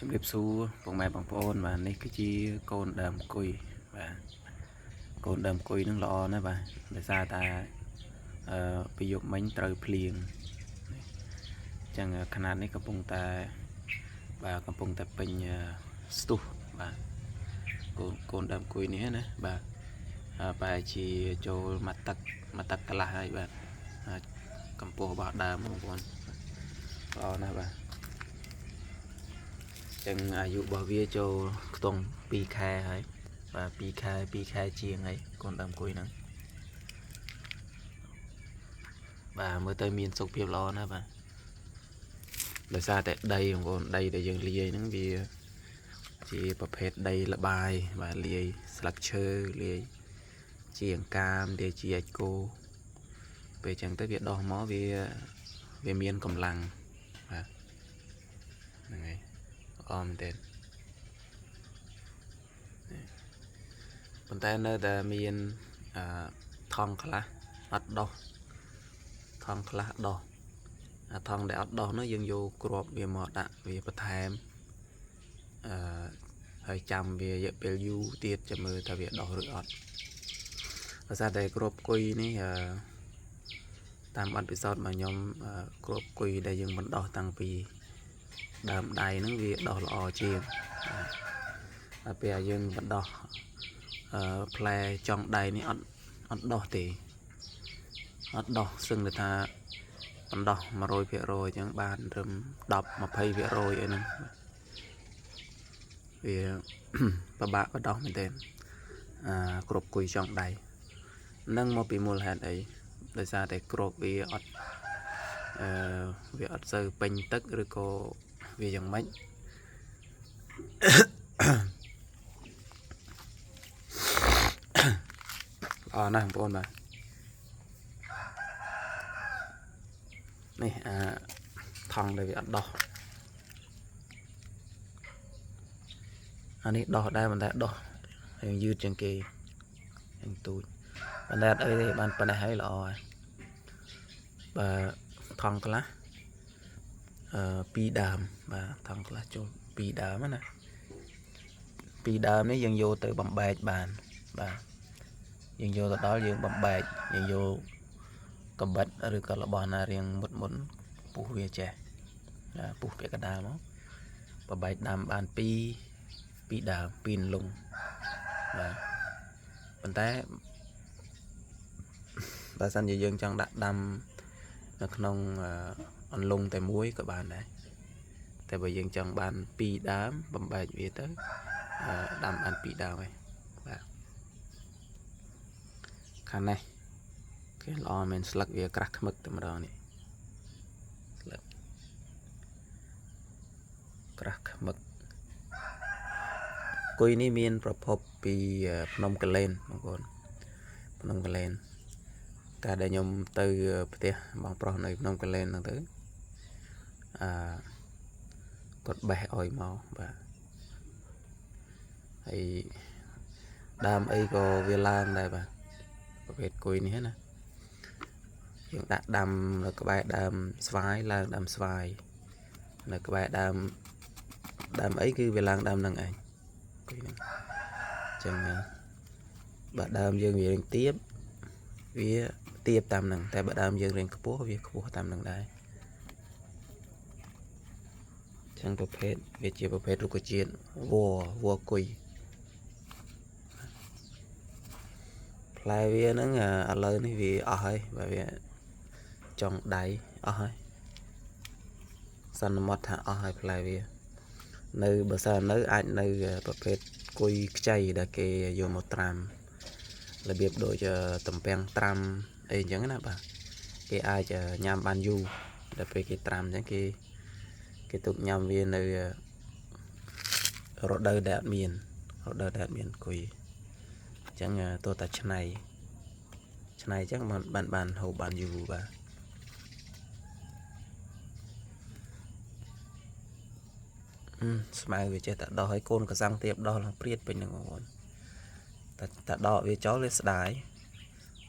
ជំរាបសួរបងម៉ែបងប្អូនបាទនេះគឺជាកូនដើមគុយបាទកូនដើមគុយនឹងល្អណាស់បាទដោយសារតែពីយប់មិញត្រូវភ្លៀងអញ្ចឹងຂະຫນາດនេះកំពុងតែពេញស្ទុះបាទកូនដើមគុយនេះណាបាទបែរជាចូលមកទឹកកន្លះហើយបាទកម្ពស់របស់ដើមបងប្អូនល្អណាស់បាទចឹងអាយុរបស់វាចូលខ្ទង់2ខែហើយបាទ2ខែជាងហើយកូនដើមគុយហ្នឹងបាទមើលទៅមានសុខភាពល្អណាស់បាទដោយសារតែដីបងប្អូនដីដែលយើងលាយហ្នឹងវាជាប្រភេទដីល្បាយបាទលាយស្លឹកឈើលាយជាអង្កាមលាយជាអាចគោពេលចឹងទៅវាដោះមកវាមានកម្លាំងបាទហ្នឹងហើយអមទេប៉ុន្តែនៅតែមានថងខ្លះអត់ដោះថងខ្លះដោះថងដែលអត់ដោះនោះយើងយកគ្រាប់វាមកដាក់វាបន្ថែមហើយចាំវារយៈពេលយូរទៀតចាំមើលថាវាដោះឬអត់ដោយសារតែគ្រាប់គុយនេះតាមបទពិសោធន៍របស់ខ្ញុំគ្រាប់គុយដែលយើងបណ្ដោះតាំងពីដើមដៃហ្នឹងវាដោះល្អជាងហើយពេលយើងបណ្ដោះផ្លែចុងដៃនេះអត់ដោះទេអត់ដោះសឹងថាបណ្ដោះ 100% អញ្ចឹងបានត្រឹម 10-20% អីហ្នឹងវាពិបាកបណ្ដោះមែនទេគ្រប់គុយចុងដៃនឹងមកពីមូលហេតុអីដោយសារតែគ្រាប់វាអត់សូវពេញទឹកឬក៏វាយ៉ាងម៉េចល្អណាស់បងប្អូនបាទនេះថងដែលវាអត់ដោះអានេះដោះដែរប៉ុន្តែដោះយើងយឺតជាងគេយ៉ាងទូចប៉ុន្តែអត់អីទេបានប៉ុណ្ណេះហើយល្អហើយបាទថងខ្លះ2ដើមបាទថងខ្លះចូល2ដើមណា2ដើមនេះយើងយកទៅបំបែកបានបាទយើងយកទៅដល់យើងបំបែកយើងយកកបិតឬក៏របស់ណារៀងមុតពុះវាចេះពុះពាក់កណ្ដាលមកបំបែកដាំបាន2ដើម2លុងបាទប៉ុន្តែបើសិនជាយើងចង់ដាក់ដាំនៅក្នុងអន្លង់តែមួយក៏បានដែរតែបើយើងចង់បាន2ដើមបំបែកវាទៅដាំបាន2ដើមហើយបាទខាងនេះគេល្អមែនស្លឹកវាក្រាស់ខ្មឹកតែម្ដងនេះស្លឹកក្រាស់ខ្មឹកគុយនេះមានប្រភពពីភ្នំកលែនបងប្អូនភ្នំកលែនកាលដែលខ្ញុំទៅផ្ទះបងប្រុសនៅភ្នំកលែនហ្នឹងទៅគាត់បេះអុយមកបាទហើយដើមអីក៏វាឡើងដែរបាទប្រភេទគុយនេះណាយើងដាក់ដាំនៅក្បែរដើមស្វាយឡើងដើមស្វាយនៅក្បែរដើមអីគឺវាឡើងដើមហ្នឹងឯងគុយហ្នឹងអញ្ចឹងបើដើមយើងវារៀងទាបវាទាបតាមហ្នឹងតែបើដើមយើងរៀងខ្ពស់វាខ្ពស់តាមហ្នឹងដែរអញ្ចឹងប្រភេទវាជាប្រភេទរុក្ខជាតិវល្លិគុយផ្លែវាហ្នឹងឥឡូវនេះវាអស់ហើយបើវាចុងដៃអស់ហើយសន្មត់ថាអស់ហើយផ្លែវានៅបើសិននៅអាចនៅប្រភេទគុយខ្ចីដែលគេយកមកត្រាំរបៀបដូចតំពាំងត្រាំអីអញ្ចឹងណាបាទគេអាចញ៉ាំបានយូរដល់ពេលគេត្រាំអញ្ចឹងគេទុកញ៉ាំវានៅរដូវដែលអត់មានគុយអញ្ចឹងទោះតែឆ្នៃអញ្ចឹងបានហូបបានយូរបាទស្មៅវាចេះតែដោះឲ្យកូនកសាំងទៀបដោះឡើងព្រាតពេញហ្នឹងបងប្អូនតែដកវាចោលវាស្ដាយ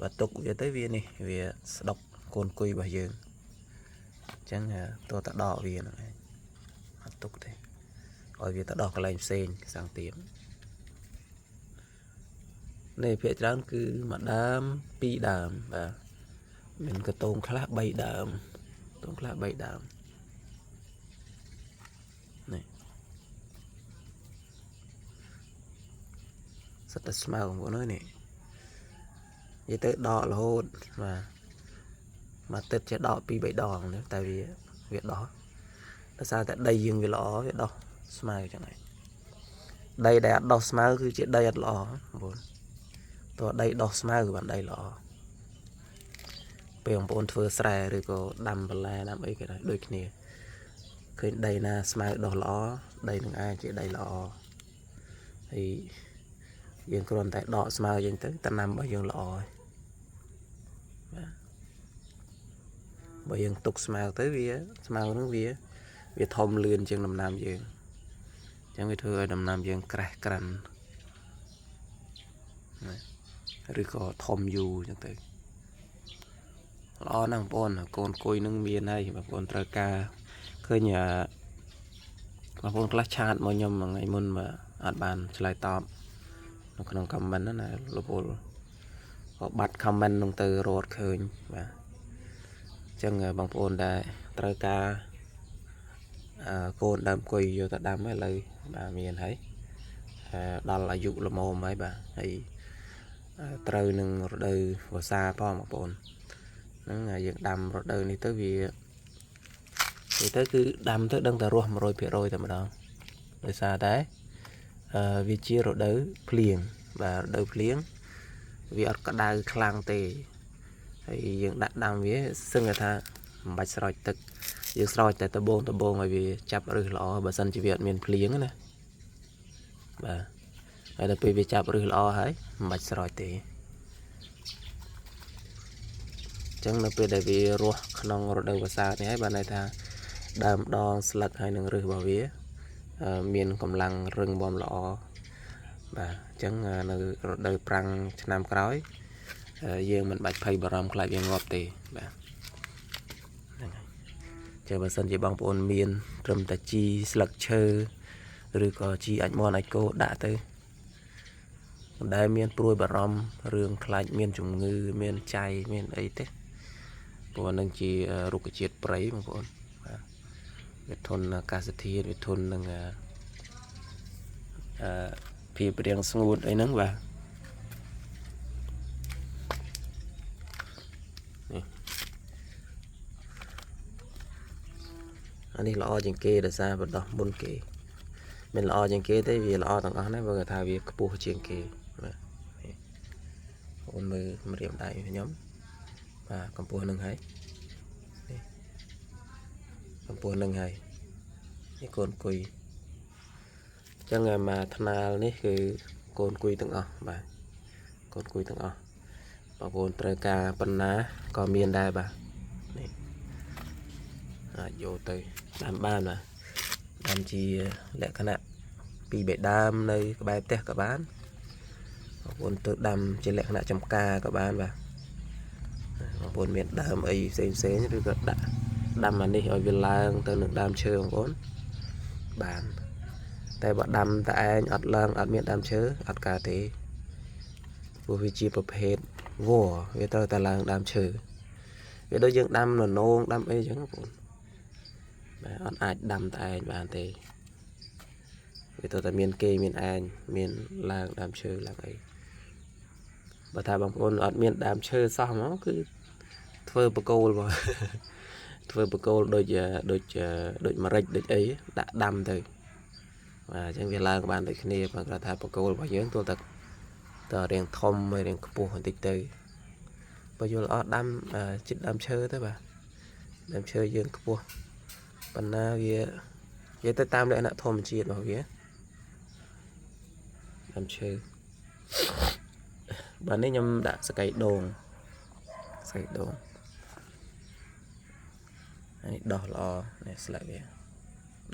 បើទុកវាទៅវានេះវាស្ដុកកូនគុយរបស់យើងអញ្ចឹងទោះតែដកវាហ្នឹងឯងអត់ទុកទេ ឲ្យវាទៅដោះកន្លែងផ្សេងសាំងទៀតនេះភាគច្រើនគឺមួយដើម2ដើមបាទមានកតងខ្លះ3ដើមតងខ្លះ3ដើមនេះសិតតែស្មៅបងប្អូនអើយនេះនិយាយទៅដករហូតបាទមកទឹកចេះដក2 3ដងតែវាដោះដោយសារតែដីយើងវាល្អវាដោះស្មៅចឹងហើយដីដែលអត់ដោះស្មៅគឺជាដីអត់ល្អបងប្អូនតើដីដោះស្មៅគឺបានដីល្អពេលបងប្អូនធ្វើស្រែឬក៏ដាំបន្លែដាំអីក៏ដោយដូចគ្នាឃើញដីណាស្មៅដោះល្អដីនឹងអាចជាដីល្អហើយយើងគ្រាន់តែដកស្មៅយើងទៅដំណាំរបស់យើងល្អហើយបាទបើយើងទុកស្មៅទៅវាស្មៅហ្នឹងវាធំលឿនជាងដំណាំយើងអញ្ចឹងវាធ្វើឲ្យដំណាំយើងក្រាស់ក្រាន់ឬក៏ធំយូរអញ្ចឹងទៅល្អណាស់បងប្អូនកូនគុយនឹងមានហើយបងប្អូនត្រូវការឃើញបងប្អូនខ្លះឆាតមកខ្ញុំថ្ងៃមុនមកអត់បានឆ្លើយតបនៅក្នុង comment ណាលោកពលក៏បាត់ comment នឹងទៅរត់ឃើញបាទអញ្ចឹងបងប្អូនដែលត្រូវការកូនដើមគុយយកទៅដាំឥឡូវបាទមានហើយដល់អាយុល្មមហើយបាទហើយត្រូវនឹងរដូវវស្សាផងបងប្អូនហ្នឹងយើងដាំរដូវនេះទៅវាទៅគឺដាំទៅដឹងតែរស់ 100% តែម្ដងដោយសារតែវាជារដូវភ្លៀងបាទរដូវភ្លៀងវាអត់ក្តៅខ្លាំងទេហើយយើងដាក់ដាំវាសឹងថាមិនបាច់ស្រោចទឹកយើងស្រោចតែដបងឲ្យវាចាប់ឫសល្អបើសិនជាវាអត់មានភ្លៀងណាបាទហើយដល់ពេលវាចាប់ឫសល្អហើយមិនបាច់ស្រោចទេអញ្ចឹងនៅពេលដែលវារស់ក្នុងរដូវវស្សានេះហើយបានន័យថាដើមដងស្លឹកហើយនឹងឫសរបស់វាមានកម្លាំងរឹងមាំល្អបាទអញ្ចឹងនៅរដូវប្រាំងឆ្នាំក្រោយយើងមិនបាច់ភ័យបារម្ភខ្លាចវាងាប់ទេបាទហ្នឹងហើយចាំបើសិនជាបងប្អូនមានត្រឹមតែជីស្លឹកឈើឬក៏ជីអាចមន់អាចគោដាក់ទៅមិនដែលមានព្រួយបារម្ភរឿងខ្លាចមានជំងឺមានចៃមានអីទេព្រោះនឹងជារុក្ខជាតិព្រៃបងប្អូនបាទវាធន់អាកាសធាតុវាធន់នឹងភាពរាំងស្ងួតអីហ្នឹងបាទនេះអានេះល្អជាងគេដោយសារបដោះមុនគេមិនល្អជាងគេទេវាល្អទាំងអស់ណាបើគាត់ថាវាខ្ពស់ជាងគេបាទអូនមើលម្រាមដៃខ្ញុំបាទកម្ពស់នឹងហើយនេះកម្ពស់នឹងហើយនេះកូនគុយអញ្ចឹងមកថ្នាលនេះគឺកូនគុយទាំងអស់បាទកូនគុយទាំងអស់បងប្អូនត្រូវការប៉ុណ្ណាក៏មានដែរបាទនេះអាចយកទៅដាំបានបាទដាំជាលក្ខណៈ2 3ដើមនៅក្បែរផ្ទះក៏បានបងប្អូនទៅដាំជាលក្ខណៈចំការក៏បានបាទបងប្អូនមានដើមអីផ្សេងឬក៏ដាក់ដាំអានេះឲ្យវាឡើងទៅនឹងដើមឈើបងប្អូនបានតែបើដាំតែឯងអត់ឡើងអត់មានដើមឈើអត់កើតទេព្រោះវាជាប្រភេទវល្លិវាត្រូវតែឡើងដើមឈើវាដូចយើងដាំននោងដាំអីចឹងបងប្អូនបាទអត់អាចដាំតែឯងបានទេវាត្រូវតែមានគេមានឯងមានឡើងដើមឈើឡើងអីបើថាបងប្អូនអត់មានដើមឈើសោះហ្មងគឺធ្វើបកគោលបងធ្វើបកគោលដូចម្រេចដូចអីដាក់ដាំទៅបាទអញ្ចឹងវាឡើងបានដូចគ្នាបើគាត់ថាបកគោលរបស់យើងទោះតែរៀងធំហើយរៀងខ្ពស់បន្តិចទៅបើយល់អត់ដាំជិតដើមឈើទៅបាទដើមឈើយើងខ្ពស់ប៉ុន្តែវានិយាយទៅតាមលក្ខណៈធម្មជាតិរបស់វាដើមឈើបាទនេះខ្ញុំដាក់សកៃដូងអានេះដោះល្អនេះស្លឹកវា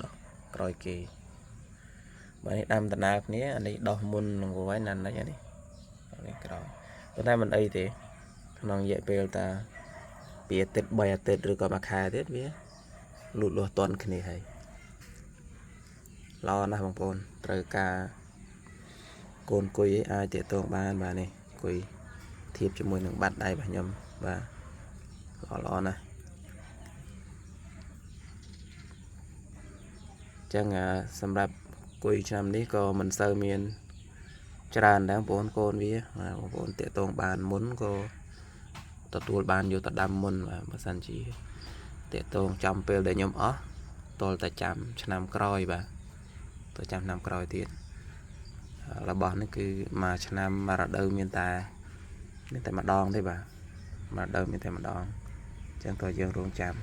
ដោះក្រោយគេបាទនេះដាំដំណើរគ្នាអានេះដោះមុននឹងវាយណាស់អានេះក្រោយប៉ុន្តែមិនអីទេក្នុងរយៈពេលតា2 អាទិត្យ3 អាទិត្យឬក៏មួយខែទៀតវាលូតលាស់តន់គ្នាហើយ lo nè bằng bồn trời ca côn cùi ai tiện tông ban bà này cùi thiệp cho mùi nâng bắt đây bà nhầm và lo nè chẳng xâmรับcùi chăm ní có mình sơ miền tràn đáng bốn côn vía mà bốn tiện tông bàn muốn có tật tuột bàn vô tật đâm môn và bà sẵn chỉ tiện tông trong pèl để nhóm ó tôi ta chăm năm coi bà tôi chăm năm coi tiền là bọn nó cứ mà năm mà ra đâu miền tại mặt đòn đấy bà mà đâu miền tại mặt đòn chẳng tôi dương luôn chăm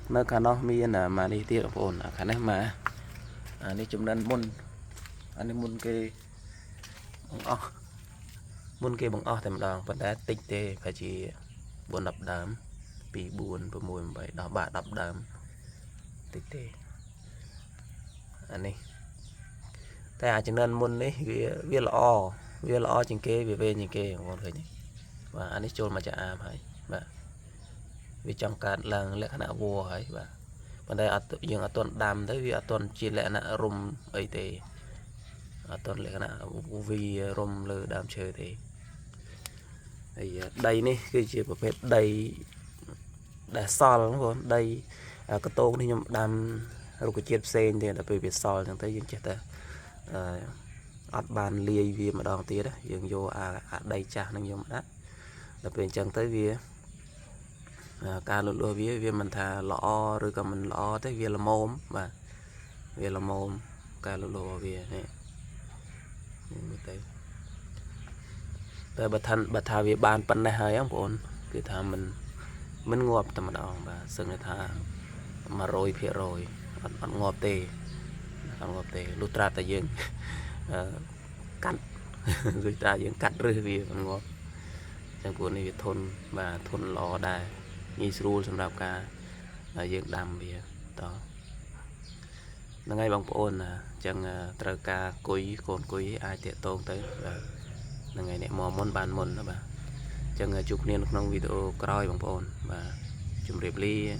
nơi cả nó miền mà đi tiêu ổn khả năng mà đi chúng nên môn anh em môn cái môn kia bằng o thì đòn vẫn đã tinh tế phải chỉ buồn đập đám bị buồn và mùi vậy đó bà đập đám tinh tế anh này tại cho nên môn đấy vì là o trên kế về những kế còn thấy và anh ấy trôn mà chả phải và vì trong cả làng lẽ khả vua ấy và bên đây dương ở tuần đàm tới vì ở tuần chỉ lẽ là rum ấy thì ở tuần lẽ là vì rum lơ đàm chơi thì đây nè cái gìประเภทđây đã sol đúng không đây cái tô này nhom đàm rồi cái chiết sen thì là bị bị sol chẳng thấy dương chết ta ọt bàn lia vì mà đòn tía đó dương vô đây cha năng vô đó là bên chẳng tới vì ca lụt lụa vì mình thà lọ rồi còn mình lọ tới vì là mồm mà vì là mồm ca lụt lụa vì này tới bật thà vì bàn phần này hơi ông bồn cứ thà mình ngọt tầm đó và sừng này thà mà rồi phía rồi ăn ngọt tê lút ra tại dương cắt người ta dương cắt rơi vì ăn ngọt chẳng buồn này thôn và thôn lò đài như sưu sầm đạp ca là dương đầm vì đó là ngay bằng bồn chẳng trời ca cối ai tiện tôn tới là ngày này mò món bàn môn đó bà chẳng chụp nên trong video coi bằng bồn và chụp đẹp ly